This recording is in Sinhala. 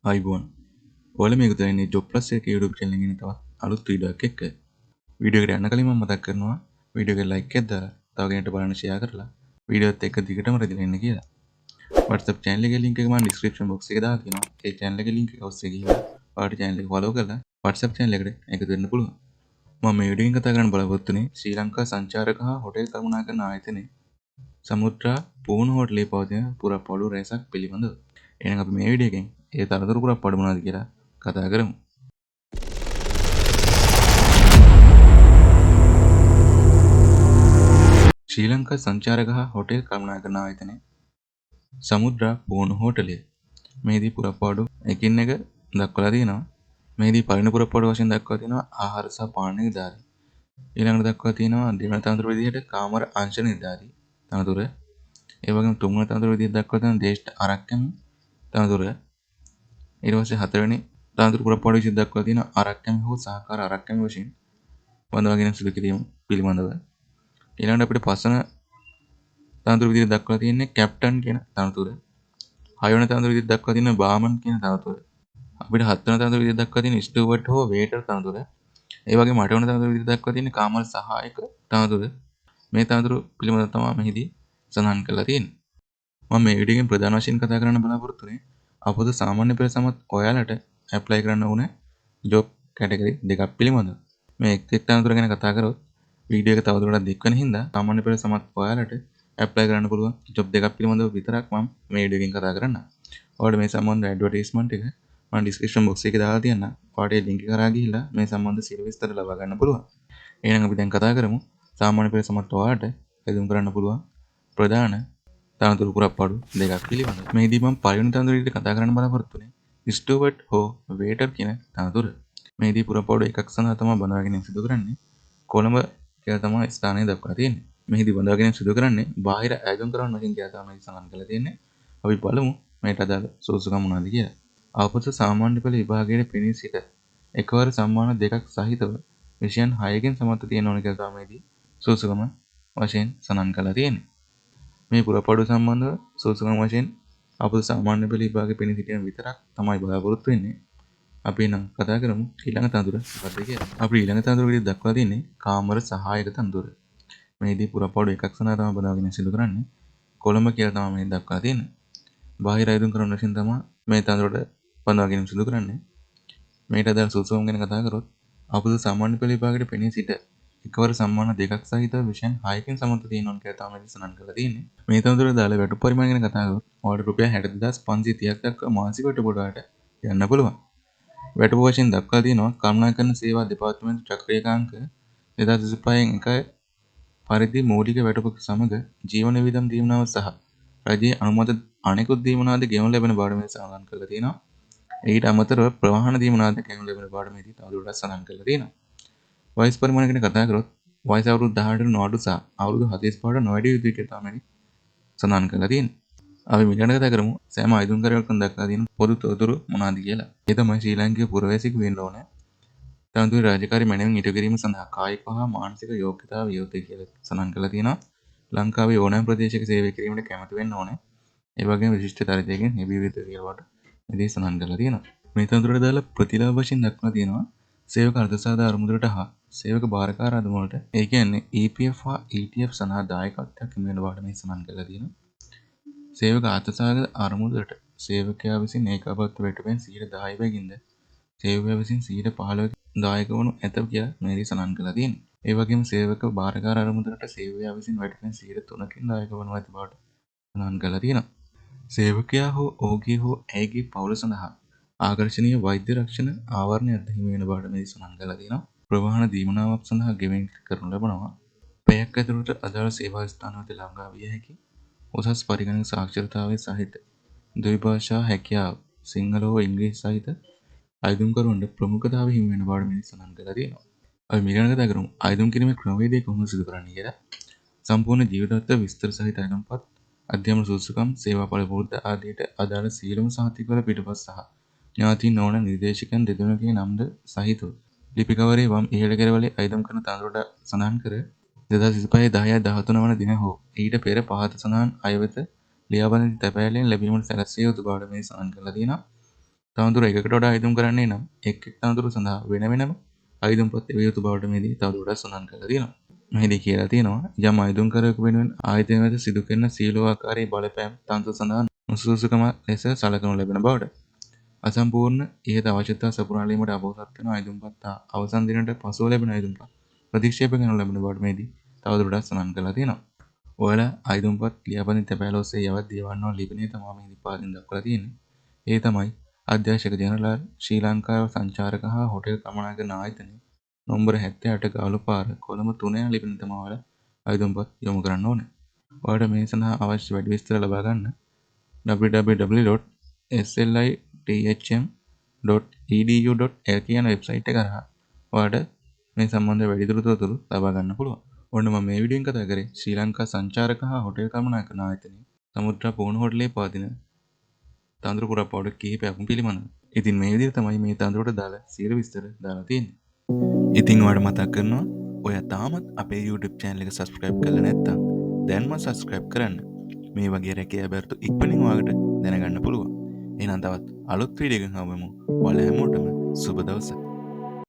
ආයිබෝන් ඔයාලා මේක දැනන්නේ ජොබ් ප්ලස් එකේ YouTube channel එකකින් තවත් අලුත් වීඩියෝ එකක් එක්ක. වීඩියෝ එකට යන්න කලින් මම මතක් කරනවා වීඩියෝ එකට ලයික් එකක් දාලා තව කෙනෙක්ට බලන්න ෂෙයා කරලා වීඩියෝත් එක්ක දිගටම රැඳිලා ඉන්න කියලා. WhatsApp channel එකේ link එක මම description box එකේ දාලා තියෙනවා. ඒ channel එකේ link එක ඔස්සේ ගිහින් ඔයාලට channel එක follow කරලා WhatsApp channel එකට එකතු වෙන්න පුළුවන්. මම මේ වීඩියෝ එකෙන් කතා කරන්න බලාපොරොත්තු වෙන්නේ ශ්‍රී ලංකා සංචාරක හා හොටෙල් කළමනාකරන ආයතනයේ සමුද්‍රා පුහුණු හෝටලේ පවතින පුරප්පාඩු රැසක් පිළිබඳව. එහෙනම් අපි මේ වීඩියෝ එකෙන් ඒ තරතුරු පුරප්පාඩු මොනවද කියලා කතා කරමු. ශ්‍රී ලංකා සංචාරක හා හොටෙල් කළමනාකරන ආයතනයේ සමුද්‍රා පුහුණු හෝටලය. මේදී පුරප්පාඩු එකින් එක දක්වලා තියෙනවා. මේදී පළවෙනි පුරප්පාඩු වශයෙන් දක්වලා තියෙනවා ආහාර සහ පාන නිලධාරී. ඊළඟට දක්වලා තියෙනවා දෙවන තනතුර විදිහට කාමර අංශ නිලධාරී තනතුර. ඒ වගේම තුන්වන තනතුර විදිහට දක්වලා තියෙනවා ජ්‍යෙෂ්ඨ ආරක්කම තනතුර. ඊට පස්සේ හතරවෙනි තනතුර පුරප්පාඩු විදිහට දක්වලා තියෙනවා ආරක්කම හෝ සහකාර ආරක්කම වශයෙන් බඳවාගෙන සිදු කිරීම පිළිබඳව. ඊළඟට අපිට පස්වන තනතුර විදිහට දක්වලා තියෙන්නේ කැප්ටන් කියන තනතුර. හයවන තනතුර විදිහට දක්වලා තියෙන බාමන් කියන තනතුර. අපිට හත්වන තනතුර විදිහට දක්වලා තියෙන ස්ටුවර්ට් හෝ වේටර් තනතුර. ඒ වගේම අටවන තනතුර විදිහට දක්වලා තියෙන කාමර සහායක තනතුර. මේ තනතුරු පිළිබඳව තමයි මෙහිදී සඳහන් කරලා තියෙන්නේ. මම මේ වීඩියෝ එකෙන් ප්‍රධාන වශයෙන් කතා කරන්න බලාපොරොත්තු වෙන්නේ අපොද සාමාන්‍ය පෙළ සමත් ඔයාලට ඇප්ලයි කරන්න ඕන ජොබ් කැටගරි දෙකක් පිළිබඳව. මේ එක් තනතුර ගැන කතා කරොත් වීඩියෝ එක තවදුරටත් දික් වෙන හින්දා සාමාන්‍ය පෙළ සමත් ඔයාලට ඇප්ලයි කරන්න පුළුවන් ජොබ් දෙකක් පිළිබඳව විතරක් මම මේ වීඩියෝ එකෙන් කතා කරන්නම්. ඔයාලට මේ සම්බන්ධ ඇඩ්වර්ටයිස්මන්ට් එක මම ඩිස්ක්‍රිප්ෂන් බොක්ස් එකේ දාලා තියන්නම්. ඔයාලට ඒ ලින්ක් එක කරා ගිහිල්ලා මේ සම්බන්ධ සියලු විස්තර ලබා ගන්න පුළුවන්. එහෙනම් අපි දැන් කතා කරමු සාමාන්‍ය පෙළ සමත් ඔයාලට ලැබුම් කරන්න පුළුවන් ප්‍රධාන තනතුරු පුරප්පාඩු දෙකක් පිළිබඳව. මේදී මම පළවෙනි තනතුර විදිහට කතා කරන්න බලාපොරොත්තු වෙන්නේ ස්ටුවර්ට් හෝ වේටර් කියන තනතුර. මේදී පුරප්පාඩු එකක් සඳහා තමයි බඳවාගෙන සිදු කරන්නේ. කොළඹ කියලා තමයි ස්ථානය දක්වලා තියෙන්නේ. මෙහිදී බඳවාගෙන සිදු කරන්නේ බාහිර ආයතන කරන වශයෙන් කියලා තමයි සඳහන් කරලා තියෙන්නේ. අපි බලමු මේට අදාළ සෝසුකම් මොනවද කියලා. ආපසු සාමාන්‍ය පෙළ විභාගයේ පෙනී සිට එකවර සම්මාන දෙකක් සහිතව විෂයන් 6කින් සමත්ව තියෙන ඕන කියලා තමයි මේදී සෝසුකම වශයෙන් සඳහන් කරලා තියෙන්නේ. මේ පුරප්පාඩු සම්බන්ධව සෝසුකම් වශයෙන් අපොද සාමාන්‍ය පෙළ විභාගයේ පෙනී සිටින විතරක් තමයි බලාපොරොත්තු වෙන්නේ. අපි නම් කතා කරමු ඊළඟ තනතුර මොකක්ද කියලා. අපි ඊළඟ තනතුර විදිහට දක්වලා තියෙන්නේ කාමර සහායක තනතුර. මේදී පුරප්පාඩු එකක් සඳහා තමයි බඳවාගෙන සිදු කරන්නේ. කොළඹ කියලා තමයි මේ දක්වලා තියෙන්නේ. බාහිර ආයතන කරන වශයෙන් තමයි මේ තනතුරට බඳවාගෙන සිදු කරන්නේ. මේට අදාළ සුසුම් ගැන කතා කරොත් අපොද සාමාන්‍ය පෙළ විභාගයේ පෙනී සිට එකවර සම්මාන දෙකක් සහිත විෂයන් 6කින් සමත්ව තියෙනවා කියලා තමයි සඳහන් කරලා තියෙන්නේ. මේ තනතුර දාලා වැටුප් පරිමාණය ගැන කතා කරොත් ඔයාලට රුපියල් 60530ක් දක්වා මාසික වැටුප වලට යන්න පුළුවන්. වැටුප වශයෙන් දක්වලා තියෙනවා කළමනාකරන සේවා දෙපාර්තමේන්තු චක්‍රීයකාංක 2025න් 1 පරිදි මූලික වැටුප සමග ජීවන වියදම් දීමනාව සහ රජයේ අනුමත අනෙකුත් දීමනාද ගෙවනු ලැබෙන බවට මේ සඳහන් කරලා තියෙනවා. ඊට අමතරව ප්‍රවාහන දීමනාද ගෙවනු ලැබෙන බවට මේදී තවදුරටත් සඳහන් කරලා තියෙනවා. වයස් පරිමාණ ගැන කතා කරොත් වයස අවුරුදු 18ට නොඅඩු සහ අවුරුදු 45ට නොවැඩි යුතු කියලා තමයි සඳහන් කරලා තියෙන්නේ. අපි ඊළඟට කතා කරමු සෑම ආයුධකරයකම දක්වලා තියෙන පොදු තොරතුරු මොනවාද කියලා. ඒ තමයි ශ්‍රී ලාංකික පුරවැසියෙකු වෙන්න ඕනේ. තනතුරු රාජකාරී මැනවින් ඉටු කිරීම සඳහා කායික හා මානසික යෝග්‍යතාව වියෝතය කියලා සඳහන් කරලා තියෙනවා. ලංකාවේ ඕනෑම ප්‍රදේශයක සේවය කිරීමට කැමති වෙන්න ඕනේ. ඒ වගේම විශිෂ්ට චරිතයකින් ලැබිය යුතු කියලා මෙදී සඳහන් කරලා තියෙනවා. මේ තනතුරට දාලා ප්‍රතිලාභ වශයෙන් දක්වලා තියෙනවා සේවක අර්ධසාධාරණ අරමුදලට හා සේවක භාරකාර අරමුදලට ඒ කියන්නේ EPF හා ETF සඳහා දායකත්වයක් හිමි වෙන බවට මේ සඳහන් කරලා තියෙනවා. සේවක අර්ධසාධාරණ අරමුදලට සේවකයා විසින් ඒකාබද්ධ වැටුපෙන් 10% බැගින්ද සේවකයා විසින් 15% දායක වනු ඇත කියලා මේදී සඳහන් කරලා තියෙනවා. ඒ වගේම සේවක භාරකාර අරමුදලට සේවකයා විසින් වැටුපෙන් 3%කින් දායක වනු ඇති බවට සඳහන් කරලා තියෙනවා. සේවකයා හෝ ඔහුගේ හෝ ඇයගේ පවුල සඳහා ආකර්ශනීය වෛද්‍ය රක්ෂණ ආවරණයක් හිමි වෙන බවට මේ සඳහන් කරලා තියෙනවා. ප්‍රවාහන දීමනාවක් සඳහා ගෙවීම් කරනු ලබනවා. පැයක් ඇතුළත අදාළ සේවා ස්ථානවලට ළඟා විය හැකි උසස් පරිගණක සාක්ෂරතාවය සහිත ද්විභාෂා හැකියාව සිංහල හෝ ඉංග්‍රීසි සහිත අයදුම්කරුවන්ට ප්‍රමුඛතාවය හිමි වෙන බවට මේ සඳහන් කරලා තියෙනවා. අපි ඊළඟට කතා කරමු අයදුම් කිරීමේ ක්‍රමවේදය කොහොමද සිදු කරන්නේ කියලා. සම්පූර්ණ ජීවිතත්ව විස්තර සහිත අයදුම්පත් අධ්‍යයන සුසුකම් සේවා පළපුරුද්ද ආදියට අදාළ සියලුම සහතිකවල පිටපත් සහ ඥාතීන් නොවන නිර්දේශකයන් දෙදෙනෙකුගේ නම්ද සහිතව ලිපිකවරේ වම් ඉහළ කෙරවලේ අයදුම් කරන තනතුරට සඳහන් කර 2025 10 13 වන දින හෝ ඊට පෙර පහත සඳහන් අය වෙත ලියාපදිංචි තැපෑලෙන් ලැබීමට සැලැස්විය යුතු බවට මේ සඳහන් කරලා තියෙනවා. තවදුර එකකට වඩා අයදුම් කරන්නේ නම් එක් තනතුරු සඳහා වෙන වෙනම අයදුම්පත් එවිය යුතු බවට මෙහිදී තවදුරටත් සඳහන් කරලා තියෙනවා. මෙහිදී කියලා තියෙනවා යම් අයදුම් කරවක වෙනුවෙන් ආයතන වෙත සිදු කරන සීලෝ ආකාරයේ බලපෑම් තනතුරු සඳහා නුසුසුකම ලෙස සලකනු ලැබෙන බවට. අසම්පූර්ණ ඉහත අවශ්‍යතා සපුරාලීමට අපොහොසත් වන අයදුම්පත් හා අවසන් දිනට පසුව ලැබෙන අයදුම්පත් ප්‍රතික්ෂේප කරනු ලැබෙන බවට මෙහිදී තවදුරටත් සඳහන් කරලා තියෙනවා. ඔයාලා අයදුම්පත් ලියාපදිංචි තැපෑල ඔස්සේ යවද්දී යවන්නා ලිපිනේ තමයි මෙහිදී පාදින් දක්වලා තියෙන්නේ. ඒ තමයි අධ්‍යක්ෂක ජනරාල් ශ්‍රී ලංකා සංචාරක හා හොටෙල් කළමනාකරන ආයතනය නොම්බර 78 ගාලු පාර කොළඹ 3 යන ලිපිනේ තමයි ඔයාලා අයදුම්පත් යොමු කරන්න ඕනේ. ඔයාලට මේ සඳහා අවශ්‍ය වැඩි විස්තර ලබා ගන්න www.slithm.edu.l කියන වෙබ්සයිට් එක කරා ඔයාලට මේ සම්බන්ධ වැඩිදුර තොරතුරු ලබා ගන්න පුළුවන්. ඔන්න මම මේ වීඩියෝෙන් කතා කරේ ශ්‍රී ලංකා සංචාරක හා හොටෙල් කළමනාකරන ආයතනයේ සමුද්‍රා පූර්ණ හෝටලයේ පවතින තඳුරු පුරප්පාඩු කිහිපයක්ම පිළිබඳව. ඉතින් මේ විදිහට තමයි මේ තඳුරට දාලා සියලු විස්තර දාලා තියෙන්නේ. ඉතින් ඔයාලට මතක් කරනවා ඔයා තාමත් අපේ YouTube channel එක subscribe කරලා නැත්නම් දැන්ම subscribe කරන්න. මේ වගේ රැකියා බැරිතු ඉක්මනින් ඔයාලට දැනගන්න පුළුවන්. එහෙනම් තවත් අලුත් වීඩියෝ එකකින් හමුවෙමු. ඔයාලා හැමෝටම සුබ දවසක්.